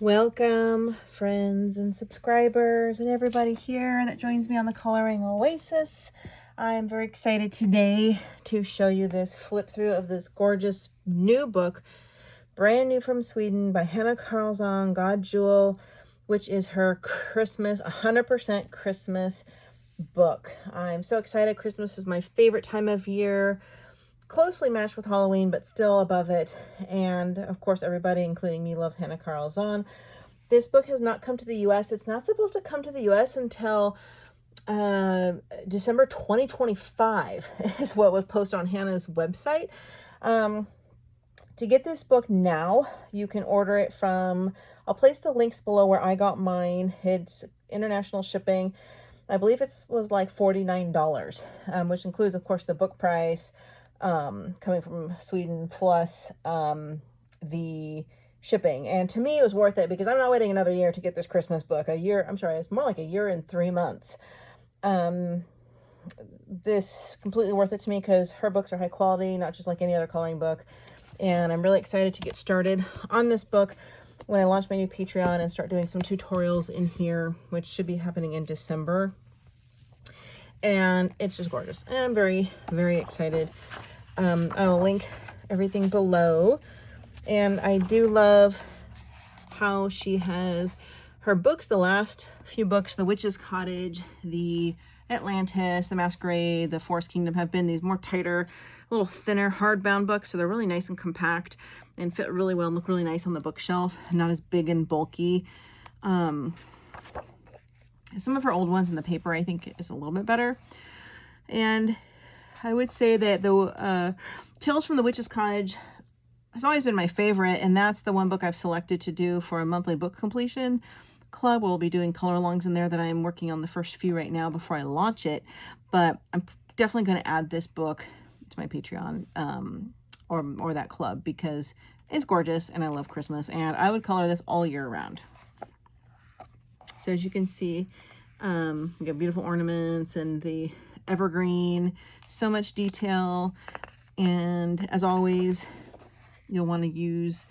Welcome, friends and subscribers and everybody here that joins me on the Coloring Oasis. I'm very excited today to show you this flip through of this gorgeous new book, brand new from Sweden by Hannah Karlzon, God Jewel, which is her Christmas, 100% Christmas book. I'm so excited. Christmas is my favorite time of year. Closely matched with Halloween, but still above it. And of course, everybody, including me, loves Hannah Karlzon. This book has not come to the US. It's not supposed to come to the US until December 2025 is what was posted on Hannah's website. To get this book now, you can order it from, I'll place the links below where I got mine. It's international shipping. I believe it was like $49, which includes, of course, the book price, coming from Sweden, plus the shipping. And to me, it was worth it because I'm not waiting another year to get this Christmas book. It's more like a year and 3 months. This completely worth it to me because her books are high quality, not just like any other coloring book. And I'm really excited to get started on this book when I launch my new Patreon and start doing some tutorials in here, which should be happening in December. And it's just gorgeous. And I'm very, very excited. I will link everything below. And I do love how she has her books, the last few books, The Witch's Cottage, The Atlantis, The Masquerade, The Forest Kingdom, have been these more tighter, a little thinner hardbound books. So they're really nice and compact and fit really well and look really nice on the bookshelf, not as big and bulky. Some of her old ones in the paper, I think, is a little bit better. And I would say that the Tales from the Witch's Cottage has always been my favorite, and that's the one book I've selected to do for a monthly book completion club. We'll be doing color alongs in there that I'm working on the first few right now before I launch it. But I'm definitely going to add this book to my Patreon or that club because it's gorgeous and I love Christmas, and I would color this all year round. So as you can see, we got beautiful ornaments and the evergreen, so much detail. And as always, you'll want to use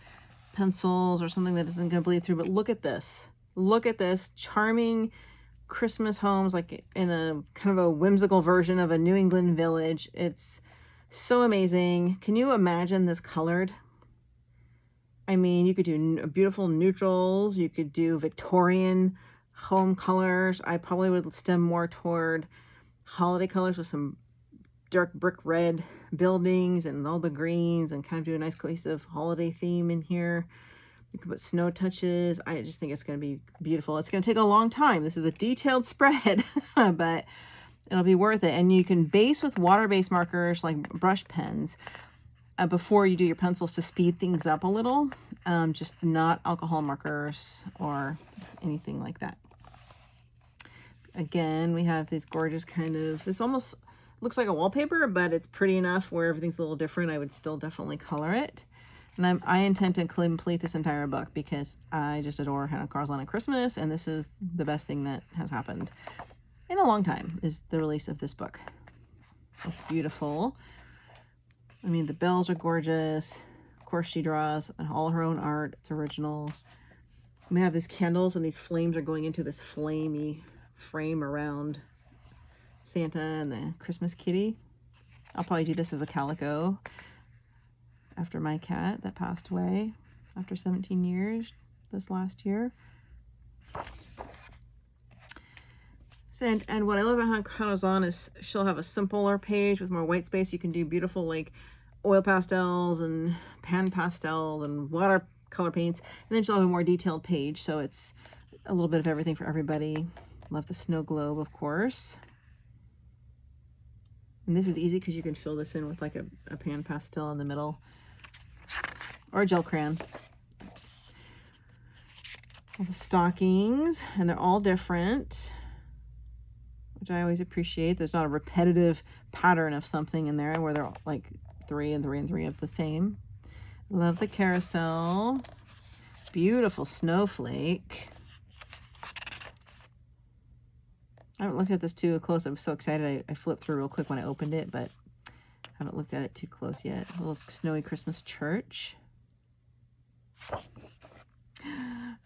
pencils or something that isn't going to bleed through. But look at this. Look at this charming Christmas homes, like in a kind of a whimsical version of a New England village. It's so amazing. Can you imagine this colored? I mean, you could do beautiful neutrals. You could do Victorian home colors. I probably would stem more toward holiday colors with some dark brick red buildings and all the greens and kind of do a nice cohesive holiday theme in here. You can put snow touches. I just think it's going to be beautiful. It's going to take a long time. This is a detailed spread, but it'll be worth it. And you can base with water-based markers like brush pens before you do your pencils to speed things up a little. Just not alcohol markers or anything like that. Again, we have these gorgeous this almost looks like a wallpaper, but it's pretty enough where everything's a little different. I would still definitely color it. And I intend to complete this entire book because I just adore Hannah Karlzon at Christmas, and this is the best thing that has happened in a long time, is the release of this book. It's beautiful. I mean, the bells are gorgeous. Of course, she draws all her own art. It's original. We have these candles, and these flames are going into this flamey frame around Santa and the Christmas kitty. I'll probably do this as a calico after my cat that passed away after 17 years this last year. And what I love about Karlzon is she'll have a simpler page with more white space. You can do beautiful like oil pastels and pan pastel and watercolor paints, and then she'll have a more detailed page, so it's a little bit of everything for everybody. Love the snow globe, of course. And this is easy because you can fill this in with like a pan pastel in the middle or a gel crayon. All the stockings, and they're all different, which I always appreciate. There's not a repetitive pattern of something in there where they're like 3 and 3 and 3 of the same. Love the carousel. Beautiful snowflake. I haven't looked at this too close. I'm so excited. I flipped through real quick when I opened it, but haven't looked at it too close yet. A little snowy Christmas church.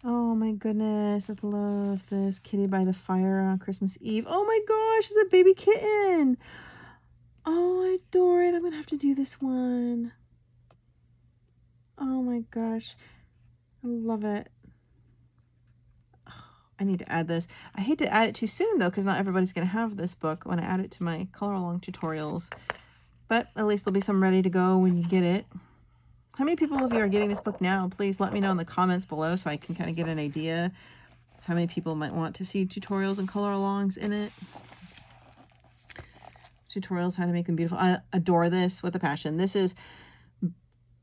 Oh my goodness, I love this. Kitty by the fire on Christmas Eve. Oh my gosh, it's a baby kitten. Oh, I adore it. I'm gonna have to do this one. Oh my gosh, I love it. I need to add this. I hate to add it too soon though, because not everybody's gonna have this book when I add it to my color along tutorials. But at least there'll be some ready to go when you get it. How many people of you are getting this book now? Please let me know in the comments below so I can kind of get an idea how many people might want to see tutorials and color alongs in it. Tutorials, how to make them beautiful. I adore this with a passion. This is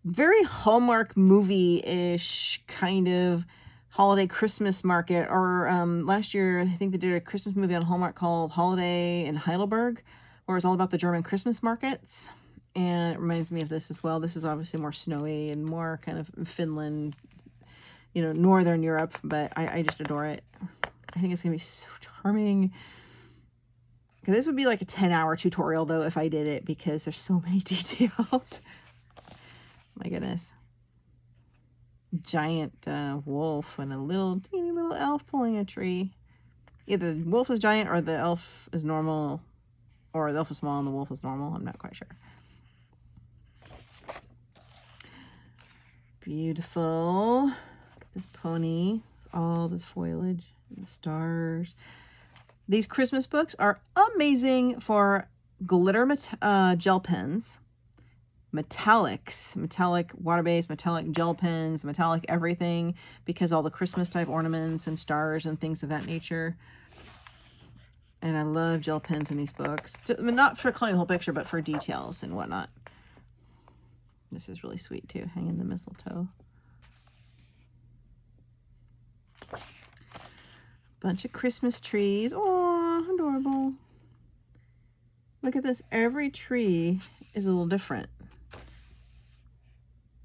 very Hallmark movie-ish kind of holiday Christmas market. Or last year, I think they did a Christmas movie on Hallmark called Holiday in Heidelberg, where it's all about the German Christmas markets. And it reminds me of this as well. This is obviously more snowy and more kind of Finland, you know, Northern Europe, but I just adore it. I think it's going to be so charming. This would be like a 10-hour tutorial, though, if I did it, because there's so many details. My goodness. Giant wolf and a little, teeny little elf pulling a tree. Either the wolf is giant or the elf is normal, or the elf is small and the wolf is normal. I'm not quite sure. Beautiful. Look at this pony with all this foliage and the stars. These Christmas books are amazing for glitter gel pens, metallics, metallic water-based, metallic gel pens, metallic everything, because all the Christmas type ornaments and stars and things of that nature. And I love gel pens in these books. Not for coloring the whole picture, but for details and whatnot. This is really sweet too, hanging the mistletoe. Bunch of Christmas trees. Oh, adorable. Look at this. Every tree is a little different.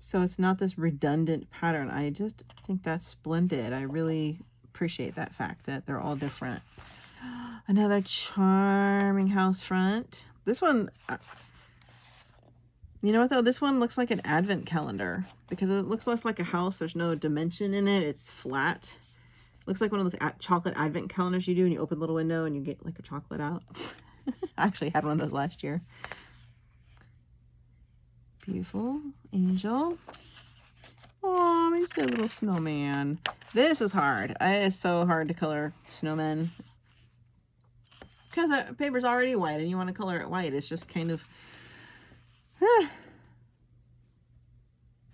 So it's not this redundant pattern. I just think that's splendid. I really appreciate that fact that they're all different. Another charming house front. This one, you know what though? This one looks like an advent calendar because it looks less like a house. There's no dimension in it. It's flat. Looks like one of those chocolate advent calendars you do and you open a little window and you get like a chocolate out. I actually had one of those last year. Beautiful angel. Oh, just a little snowman. This is hard. It is so hard to color snowmen because the paper's already white and you want to color it white. It's just kind of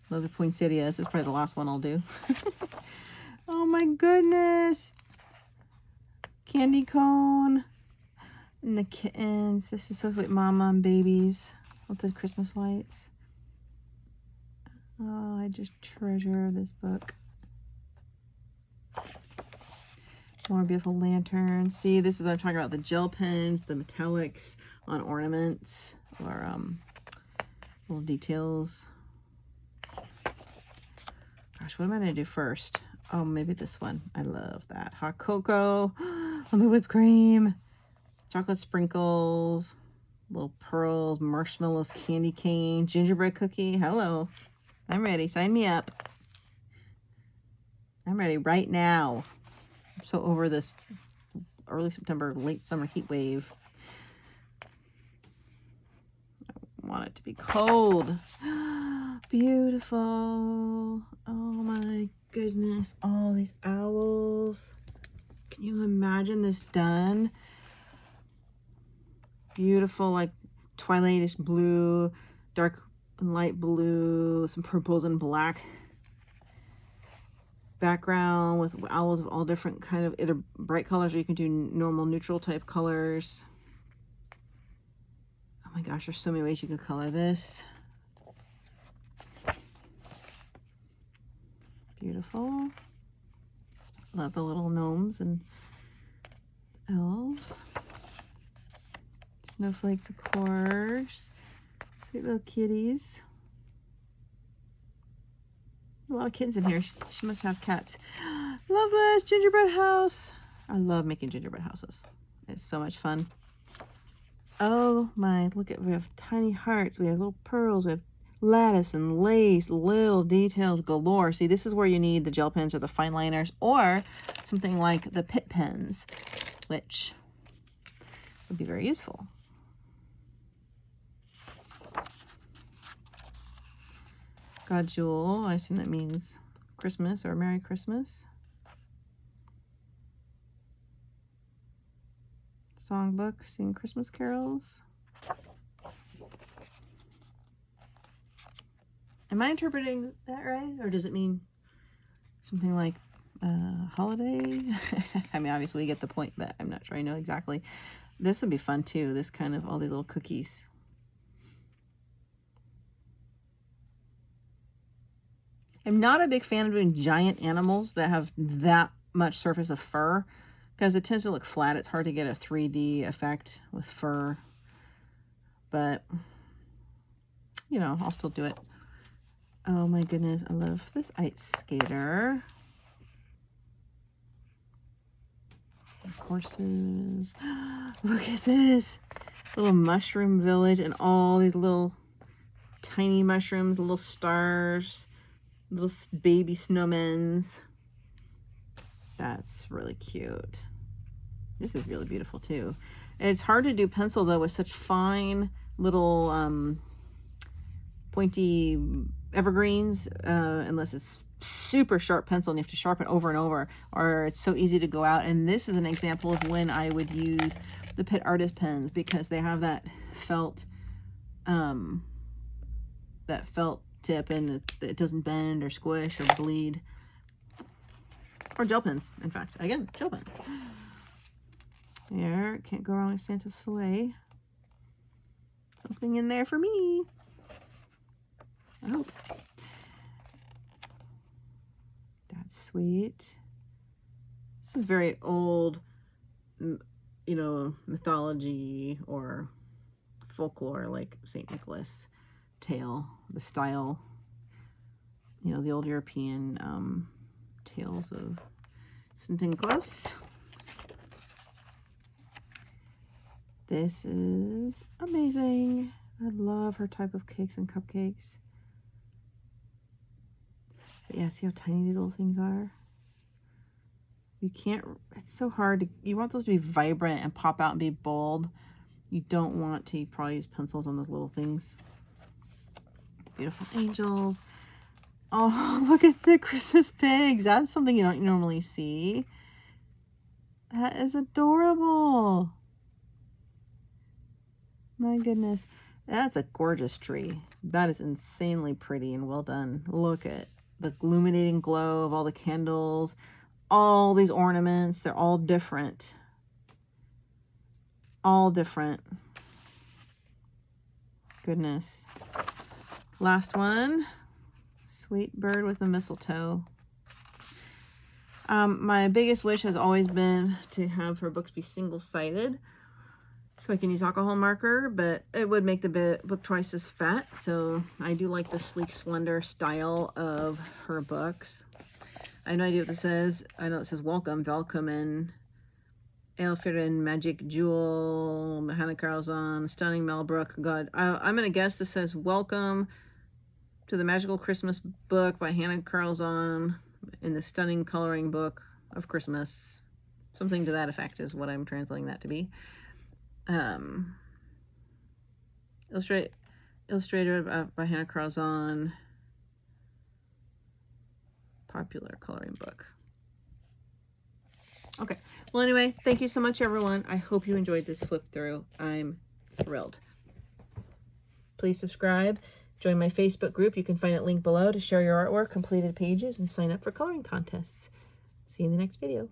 love the poinsettias. This is probably the last one I'll do. Oh my goodness. Candy cone. And the kittens. This is so sweet. Mama and babies with the Christmas lights. Oh, I just treasure this book. More beautiful lanterns. See, this is what I'm talking about. The gel pens, the metallics on ornaments or little details. Gosh, what am I going to do first? Oh, maybe this one. I love that. Hot cocoa on the whipped cream. Chocolate sprinkles. Little pearls, marshmallows, candy cane, gingerbread cookie. Hello. I'm ready. Sign me up. I'm ready right now. I'm so over this early September, late summer heat wave. I want it to be cold. Beautiful. Oh my goodness. All these owls. Can you imagine this done? Beautiful, like twilightish blue, dark and light blue, some purples and black background with owls of all different kind of either bright colors or you can do normal neutral type colors. Oh my gosh, there's so many ways you could color this. Beautiful. Love the little gnomes and elves. Snowflakes, of course. Sweet little kitties. A lot of kittens in here. She must have cats. Love this gingerbread house. I love making gingerbread houses. It's so much fun. Oh my, look at, we have tiny hearts. We have little pearls. We have lattice and lace, little details galore. See, this is where you need the gel pens or the fine liners or something like the Pitt pens, which would be very useful. God Jewel, I assume that means Christmas or Merry Christmas. Songbook, sing Christmas carols. Am I interpreting that right? Or does it mean something like holiday? I mean, obviously we get the point, but I'm not sure I know exactly. This would be fun too. This kind of all these little cookies. I'm not a big fan of doing giant animals that have that much surface of fur because it tends to look flat. It's hard to get a 3D effect with fur, but you know, I'll still do it. Oh my goodness, I love this ice skater. Horses. Look at this little mushroom village and all these little tiny mushrooms, little stars, little baby snowmen. That's really cute. This is really beautiful too. It's hard to do pencil though with such fine little pointy evergreens unless it's super sharp pencil and you have to sharpen over and over, or it's so easy to go out. And this is an example of when I would use the Pitt Artist pens because they have that felt tip and it doesn't bend or squish or bleed. Or gel pens, in fact. Again, gel pen. There, can't go wrong with Santa's sleigh. Something in there for me. I hope. That's sweet. This is very old, you know, mythology or folklore, like St. Nicholas tale, the style, you know, the old European tales of St. Nicholas. This is amazing. I love her type of cakes and cupcakes. But yeah, see how tiny these little things are? You can't, it's so hard to, you want those to be vibrant and pop out and be bold. You don't want to probably use pencils on those little things. Beautiful angels. Oh, look at the Christmas pigs. That's something you don't normally see. That is adorable. My goodness. That's a gorgeous tree. That is insanely pretty and well done. Look at the illuminating glow of all the candles, all these ornaments. They're all different. All different. Goodness. Last one. Sweet bird with a mistletoe. My biggest wish has always been to have her books be single-sided so I can use alcohol marker, but it would make the book twice as fat. So I do like the sleek, slender style of her books. I have no idea what this says. I know it says welcome, Velkommen, Elferen, Magic Jewel, Hannah Karlzon, Stunning Melbrook. God, I'm going to guess this says welcome to the Magical Christmas Book by Hannah Karlzon in the Stunning Coloring Book of Christmas. Something to that effect is what I'm translating that to be. Illustrated by Hannah Karlzon. Popular coloring book. Okay. Well, anyway, thank you so much, everyone. I hope you enjoyed this flip through. I'm thrilled. Please subscribe. Join my Facebook group. You can find it linked below to share your artwork, completed pages, and sign up for coloring contests. See you in the next video.